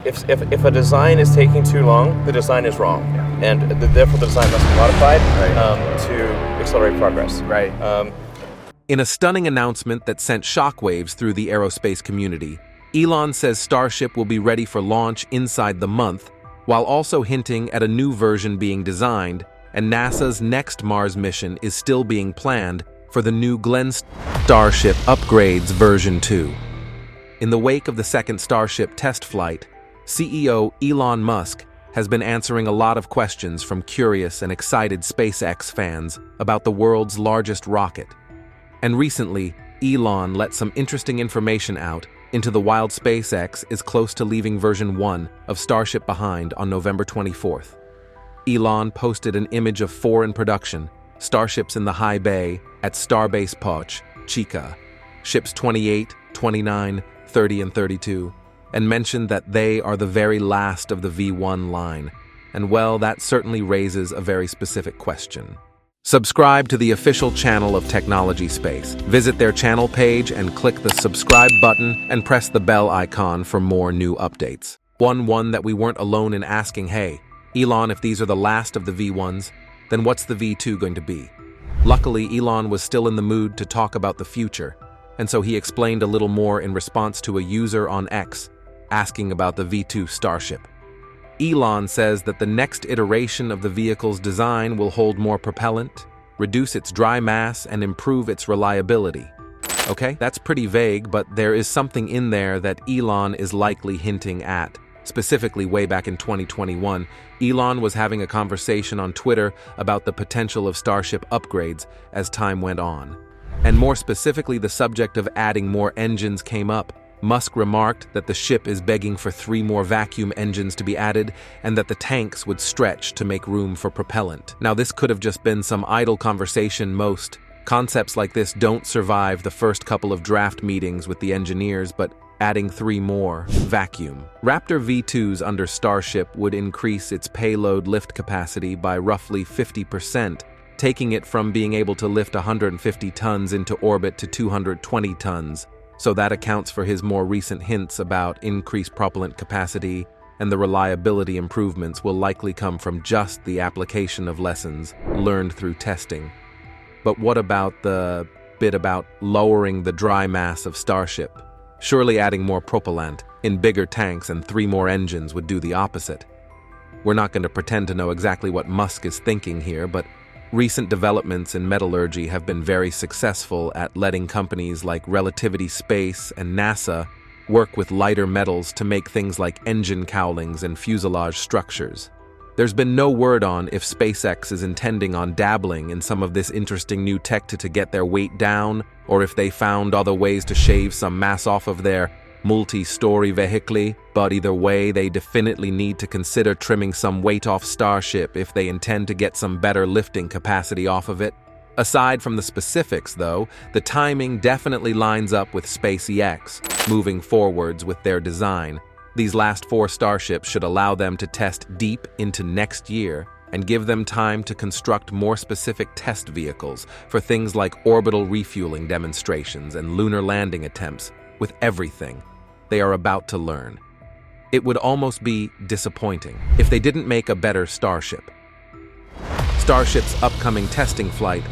If a design is taking too long, the design is wrong, and therefore the design must be modified to accelerate progress. In a stunning announcement that sent shockwaves through the aerospace community, Elon says Starship will be ready for launch inside the month, while also hinting at a new version being designed, and NASA's next Mars mission is still being planned for the new Glenn Starship Upgrades version 2. In the wake of the second Starship test flight, CEO Elon Musk has been answering a lot of questions from curious and excited SpaceX fans about the world's largest rocket. And recently, Elon let some interesting information out into the wild SpaceX is close to leaving version 1 of Starship behind on November 24th. Elon posted an image of 4 in production, Starships in the high bay at Starbase Poch, Chica, ships 28, 29, 30, and 32, and mentioned that they are the very last of the V1 line. And well, that certainly raises a very specific question. Subscribe to the official channel of Technology Space. Visit their channel page and click the subscribe button and press the bell icon for more new updates. One that we weren't alone in asking, hey, Elon, if these are the last of the V1s, then what's the V2 going to be? Luckily, Elon was still in the mood to talk about the future, and so he explained a little more in response to a user on X asking about the V2 Starship. Elon says that the next iteration of the vehicle's design will hold more propellant, reduce its dry mass, and improve its reliability. Okay, that's pretty vague, but there is something in there that Elon is likely hinting at. Specifically, way back in 2021, Elon was having a conversation on Twitter about the potential of Starship upgrades as time went on. And more specifically, the subject of adding more engines came up. Musk remarked that the ship is begging for 3 more vacuum engines to be added and that the tanks would stretch to make room for propellant. Now, this could have just been some idle conversation. Most concepts like this don't survive the first couple of draft meetings with the engineers, but adding 3 more vacuum. Raptor V2s under Starship would increase its payload lift capacity by roughly 50%, taking it from being able to lift 150 tons into orbit to 220 tons. So that accounts for his more recent hints about increased propellant capacity, and the reliability improvements will likely come from just the application of lessons learned through testing. But what about the bit about lowering the dry mass of Starship? Surely adding more propellant in bigger tanks and 3 more engines would do the opposite. We're not going to pretend to know exactly what Musk is thinking here, but recent developments in metallurgy have been very successful at letting companies like Relativity Space and NASA work with lighter metals to make things like engine cowlings and fuselage structures. There's been no word on if SpaceX is intending on dabbling in some of this interesting new tech to get their weight down, or if they found other ways to shave some mass off of their multi-story vehicle, but either way, they definitely need to consider trimming some weight off Starship if they intend to get some better lifting capacity off of it. Aside from the specifics, though, the timing definitely lines up with SpaceX moving forwards with their design. These last 4 Starships should allow them to test deep into next year and give them time to construct more specific test vehicles for things like orbital refueling demonstrations and lunar landing attempts. With everything they are about to learn, it would almost be disappointing if they didn't make a better Starship. Starship's upcoming testing flight,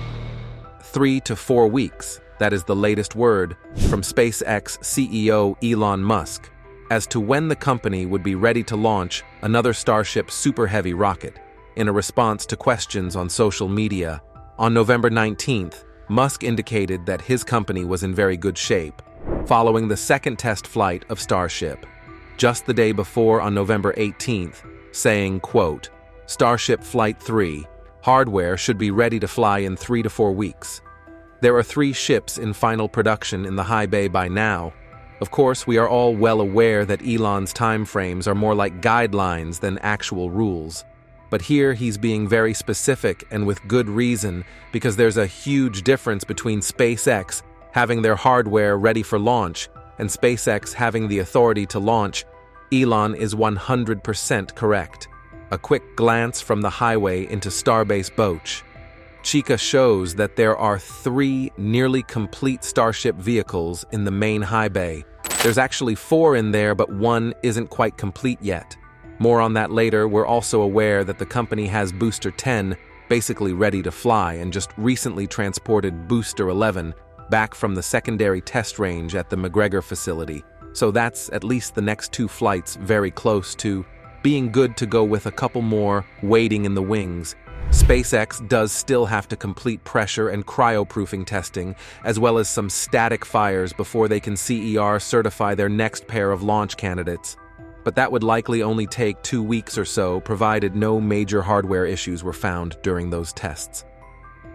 3 to 4 weeks, that is the latest word from SpaceX CEO Elon Musk, as to when the company would be ready to launch another Starship Super Heavy rocket. In a response to questions on social media, on November 19th, Musk indicated that his company was in very good shape, following the second test flight of Starship. Just the day before, on November 18th, saying, quote, Starship Flight 3, hardware should be ready to fly in 3 to 4 weeks. There are 3 ships in final production in the high bay by now. Of course, we are all well aware that Elon's timeframes are more like guidelines than actual rules. But here he's being very specific, and with good reason, because there's a huge difference between SpaceX having their hardware ready for launch and SpaceX having the authority to launch. Elon is 100% correct. A quick glance from the highway into Starbase Poch, Chica shows that there are 3 nearly complete Starship vehicles in the main high bay, There's actually 4 in there, but one isn't quite complete yet. More on that later. We're also aware that the company has Booster 10 basically ready to fly and just recently transported Booster 11 back from the secondary test range at the McGregor facility. So that's at least the next 2 flights very close to being good to go, with a couple more waiting in the wings. SpaceX does still have to complete pressure and cryoproofing testing, as well as some static fires before they can CER certify their next pair of launch candidates. But that would likely only take 2 weeks or so, provided no major hardware issues were found during those tests.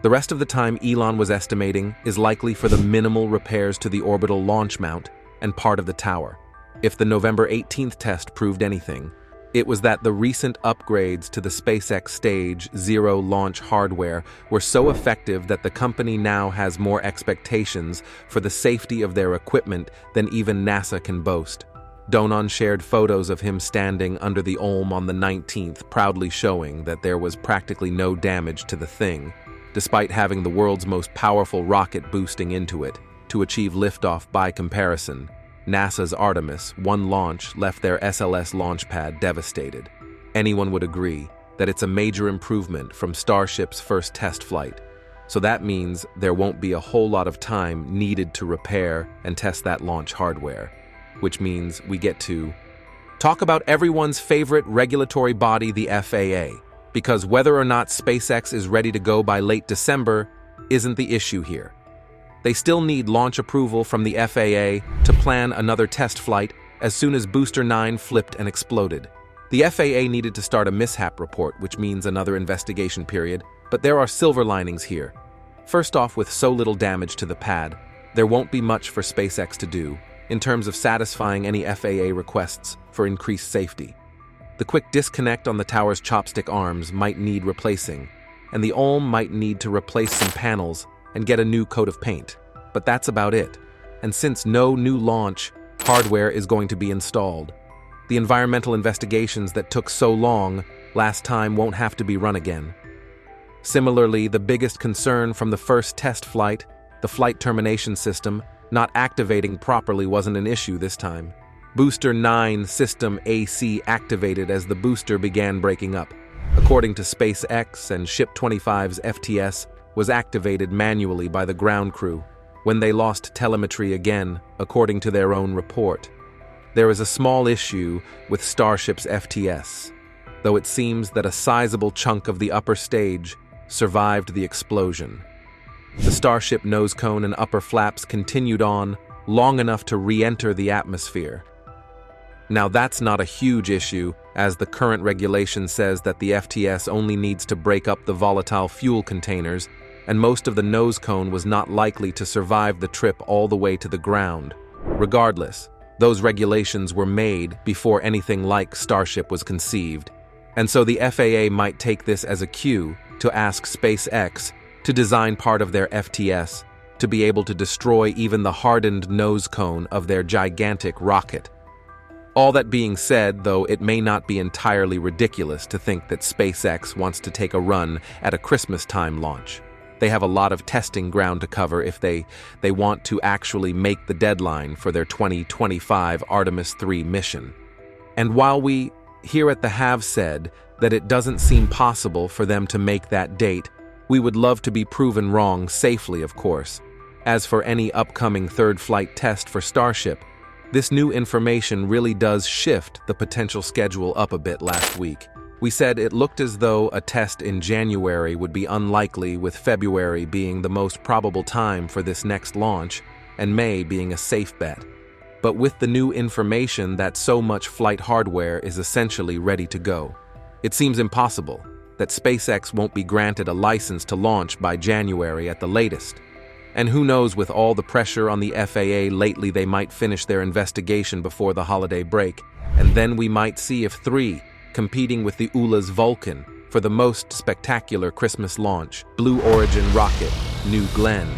The rest of the time Elon was estimating is likely for the minimal repairs to the orbital launch mount and part of the tower. If the November 18th test proved anything, it was that the recent upgrades to the SpaceX Stage 0 launch hardware were so effective that the company now has more expectations for the safety of their equipment than even NASA can boast. Donon shared photos of him standing under the Olm on the 19th, proudly showing that there was practically no damage to the thing, despite having the world's most powerful rocket boosting into it to achieve liftoff. By comparison, NASA's Artemis 1 launch left their SLS launch pad devastated. Anyone would agree that it's a major improvement from Starship's first test flight, so that means there won't be a whole lot of time needed to repair and test that launch hardware, which means we get to talk about everyone's favorite regulatory body, the FAA, because whether or not SpaceX is ready to go by late December isn't the issue here. They still need launch approval from the FAA to plan another test flight as soon as Booster 9 flipped and exploded. The FAA needed to start a mishap report, which means another investigation period, but there are silver linings here. First off, with so little damage to the pad, there won't be much for SpaceX to do in terms of satisfying any FAA requests for increased safety. The quick disconnect on the tower's chopstick arms might need replacing, and the Olm might need to replace some panels and get a new coat of paint. But that's about it. And since no new launch hardware is going to be installed, the environmental investigations that took so long last time won't have to be run again. Similarly, the biggest concern from the first test flight, the flight termination system, not activating properly, wasn't an issue this time. Booster 9 system AC activated as the booster began breaking up. According to SpaceX, and Ship 25's FTS was activated manually by the ground crew when they lost telemetry again, according to their own report. There is a small issue with Starship's FTS, though it seems that a sizable chunk of the upper stage survived the explosion. The Starship nose cone and upper flaps continued on long enough to re-enter the atmosphere. Now that's not a huge issue, as the current regulation says that the FTS only needs to break up the volatile fuel containers, and most of the nose cone was not likely to survive the trip all the way to the ground. Regardless, those regulations were made before anything like Starship was conceived, and so the FAA might take this as a cue to ask SpaceX to design part of their FTS to be able to destroy even the hardened nose cone of their gigantic rocket. All that being said, though, it may not be entirely ridiculous to think that SpaceX wants to take a run at a Christmas-time launch. They have a lot of testing ground to cover if they want to actually make the deadline for their 2025 Artemis 3 mission. And while we here at the have said that it doesn't seem possible for them to make that date, we would love to be proven wrong safely, of course. As for any upcoming third flight test for Starship, this new information really does shift the potential schedule up a bit last week. We said it looked as though a test in January would be unlikely, with February being the most probable time for this next launch, and May being a safe bet. But with the new information that so much flight hardware is essentially ready to go, it seems impossible that SpaceX won't be granted a license to launch by January at the latest. And who knows, with all the pressure on the FAA lately, they might finish their investigation before the holiday break, and then we might see if 3, competing with the ULA's Vulcan for the most spectacular Christmas launch, Blue Origin rocket, New Glenn,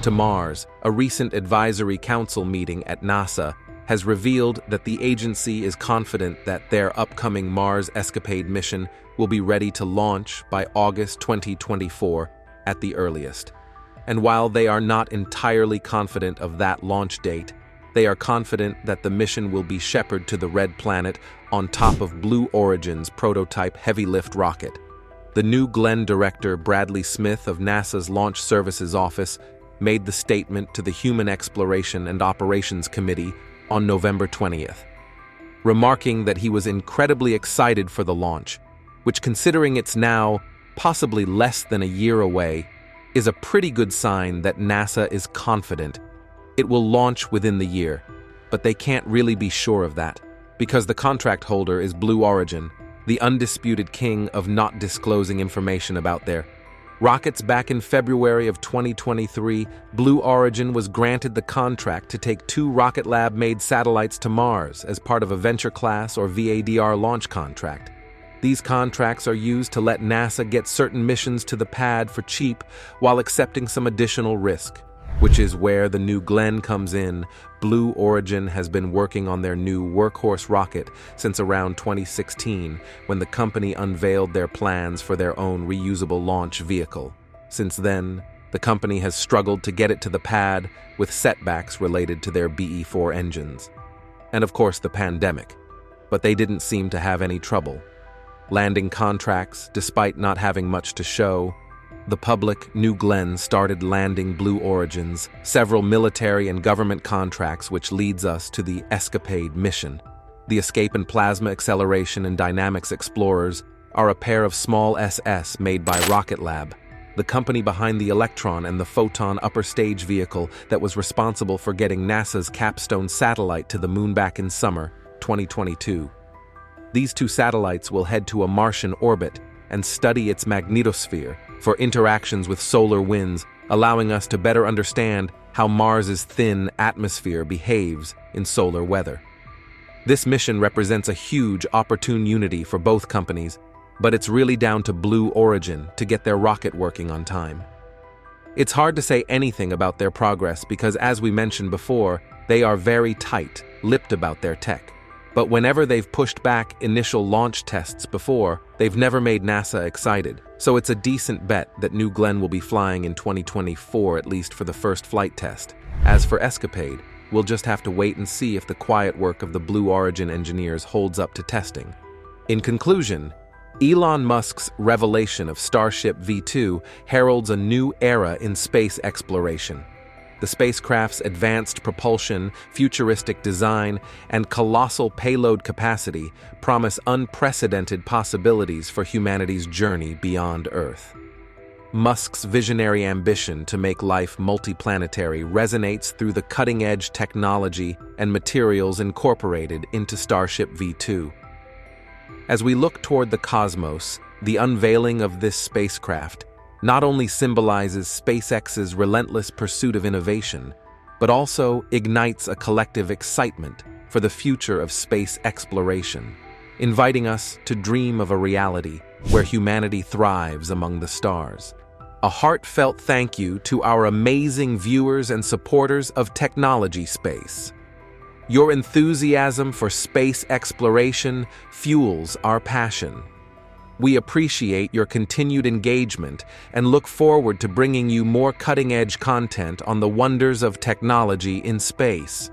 to Mars. A recent advisory council meeting at NASA has revealed that the agency is confident that their upcoming Mars escapade mission will be ready to launch by August 2024 at the earliest. And while they are not entirely confident of that launch date, they are confident that the mission will be shepherded to the Red Planet on top of Blue Origin's prototype heavy-lift rocket. The New Glenn director, Bradley Smith of NASA's Launch Services Office, made the statement to the Human Exploration and Operations Committee on November 20th, remarking that he was incredibly excited for the launch, which, considering it's now possibly less than a year away, is a pretty good sign that NASA is confident it will launch within the year. But they can't really be sure of that, because the contract holder is Blue Origin, the undisputed king of not disclosing information about their rockets. Back in February of 2023, Blue Origin was granted the contract to take 2 Rocket Lab-made satellites to Mars as part of a Venture Class or VADR launch contract. These contracts are used to let NASA get certain missions to the pad for cheap while accepting some additional risk, which is where the New Glenn comes in. Blue Origin has been working on their new workhorse rocket since around 2016, when the company unveiled their plans for their own reusable launch vehicle. Since then, the company has struggled to get it to the pad with setbacks related to their BE-4 engines. And of course the pandemic. But they didn't seem to have any trouble landing contracts despite not having much to show. The public, New Glenn, started landing Blue Origin's several military and government contracts, which leads us to the Escapade mission. The Escape and Plasma Acceleration and Dynamics Explorers are a pair of small SS made by Rocket Lab, the company behind the Electron and the Photon upper stage vehicle that was responsible for getting NASA's Capstone satellite to the moon back in summer 2022. These 2 satellites will head to a Martian orbit and study its magnetosphere for interactions with solar winds, allowing us to better understand how Mars's thin atmosphere behaves in solar weather. This mission represents a huge opportunity for both companies, but it's really down to Blue Origin to get their rocket working on time. It's hard to say anything about their progress because, as we mentioned before, they are very tight-lipped about their tech. But whenever they've pushed back initial launch tests before, they've never made NASA excited. So it's a decent bet that New Glenn will be flying in 2024, at least for the first flight test. As for Escapade, we'll just have to wait and see if the quiet work of the Blue Origin engineers holds up to testing. In conclusion, Elon Musk's revelation of Starship V2 heralds a new era in space exploration. The spacecraft's advanced propulsion, futuristic design, and colossal payload capacity promise unprecedented possibilities for humanity's journey beyond Earth. Musk's visionary ambition to make life multi-planetary resonates through the cutting-edge technology and materials incorporated into Starship V2. As we look toward the cosmos, the unveiling of this spacecraft not only symbolizes SpaceX's relentless pursuit of innovation, but also ignites a collective excitement for the future of space exploration, inviting us to dream of a reality where humanity thrives among the stars. A heartfelt thank you to our amazing viewers and supporters of Technology Space. Your enthusiasm for space exploration fuels our passion. We appreciate your continued engagement and look forward to bringing you more cutting-edge content on the wonders of technology in space.